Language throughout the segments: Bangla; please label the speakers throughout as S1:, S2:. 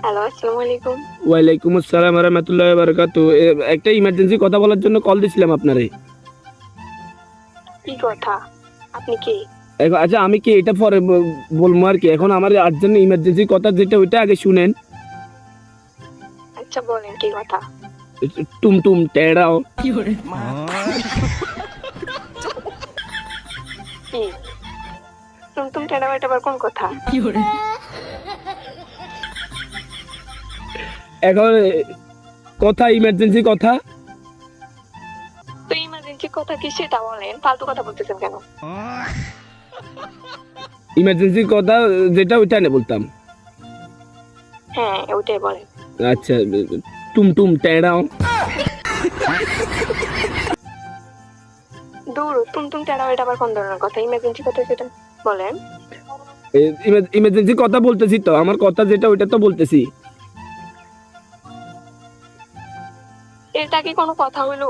S1: হ্যালো, আসসালামু আলাইকুম।
S2: ওয়ালাইকুম আসসালাম ওয়া রাহমাতুল্লাহি ওয়া বারাকাতুহু। একটা ইমার্জেন্সি কথা বলার জন্য কল দিছিলাম আপনারে।
S1: কি কথা? আপনি কে?
S2: আচ্ছা আমি কি এটা পরে বলবো আর কি। এখন আমার আর্জেন্ট ইমার্জেন্সি কথা যেটা ওইটা আগে শুনেন।
S1: আচ্ছা বলেন কি কথা?
S2: টুমটুম টেড়াও।
S1: কি? টুমটুম টেড়াও এটা আবার কোন কথা?
S2: এখন কথা ইমার্জেন্সি কথা।
S1: তো ইমার্জেন্সি কথা কি সেটা বলেন? ফালতু কথা বলতেছেন কেন?
S2: ইমার্জেন্সি কথা যেটা ওইটা না বলতাম।
S1: হ্যাঁ, ওইটাই বলেন।
S2: আচ্ছা টুমটুম টেড়াও।
S1: দূর, টুমটুম টেড়াও এটা আবার কোন ধরনের কথা? ইমার্জেন্সি কথা সেটা বলেন।
S2: ইমার্জেন্সি কথা বলতেছি তো, আমার কথা যেটা ওইটা তো বলতেছি।
S1: এটা কি কোনো কথা হলো?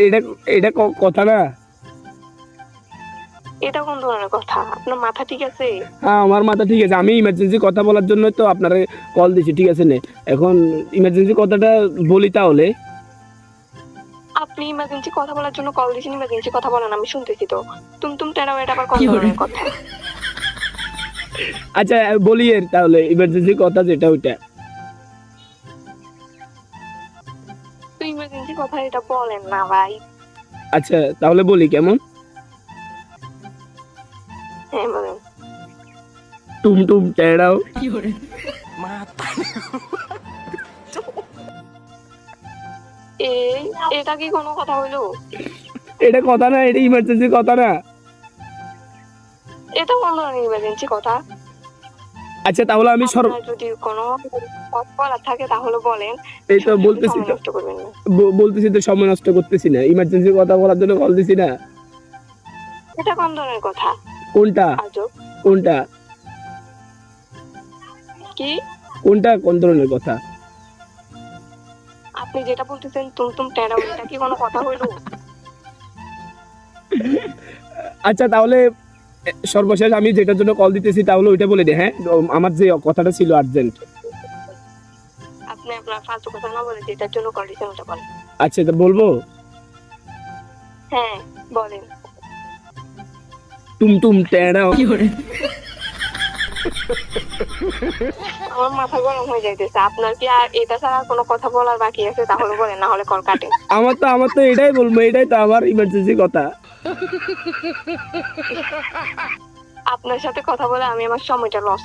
S2: এটা এটা কথা না।
S1: এটা কোন ধরনের কথা? আপনার মাথা ঠিক আছে?
S2: হ্যাঁ আমার মাথা ঠিক আছে, আমি ইমার্জেন্সি কথা বলার জন্য তো আপনারে কল দিছি, ঠিক আছে নে। এখন ইমার্জেন্সি কথাটা বলি তাহলে।
S1: আপনি ইমার্জেন্সি কথা বলার জন্য কল দিয়েছেন, ইমার্জেন্সি কথা বলেন, আমি শুনতেছি তো। টুমটুম টেড়াও এটা আবার কোন ধরনের কথা?
S2: আচ্ছা বলি এর তাহলে ইমার্জেন্সি কথা যেটা ওইটা।
S1: তো ইমার্জেন্সি কথা এটা বলেন না ভাই।
S2: আচ্ছা তাহলে বলি কেমন।
S1: হ্যাঁ বলেন।
S2: টুমটুম টেড়াও।
S1: এটা কি কোনো কথা হইলো?
S2: এটা কথা না, এটা ইমার্জেন্সি কথা না।
S1: এটা কোন ধরনের ইমার্জেন্সি কথা?
S2: আচ্ছা তাহলে আমি
S1: আপনার যদি কোনো কথা বলার থাকে তাহলে বলেন।
S2: এই তো
S1: শুধু
S2: বলতেছি
S1: সময়
S2: তো,
S1: নষ্ট করবেন না।
S2: বলতেছি তো সময় নষ্ট করতেছি না, ইমার্জেন্সি কথা বলার জন্য কল দিছি না।
S1: এটা কোন ধরনের কথা?
S2: কোনটা
S1: আজব।
S2: কোনটা
S1: কি?
S2: কোনটা কোন ধরনের কথা?
S1: আপনি যেটা বলতেছেন টুমটুম টেড়াও এটা কি কোনো কথা হইলো?
S2: আচ্ছা তাহলে সর্বশেষ আমি যেটার জন্য কল দিতেছি তাহলে ওইটা বলে দে। হ্যাঁ আমার যে কথাটা ছিল আর্জেন্ট।
S1: আপনি আপনার ফালতু কথা না বলে যেটার জন্য কল দিয়েছেন ওটা বলেন।
S2: আচ্ছা তো বলবো।
S1: হ্যাঁ বলেন।
S2: টুমটুম টেড়াও।
S1: আমার মাথা গরম হয়ে যাইতেছে। আপনার কি আর এটা ছাড়া কোনো কথা বলার বাকি আছে? তাহলে বলেন, না হলে কল কাটেন।
S2: আমার তো এটাই বলবো, এটাই তো আমার ইমার্জেন্সি কথা।
S1: আপনার সাথে কথা বলে আমি আমার সময়টা লস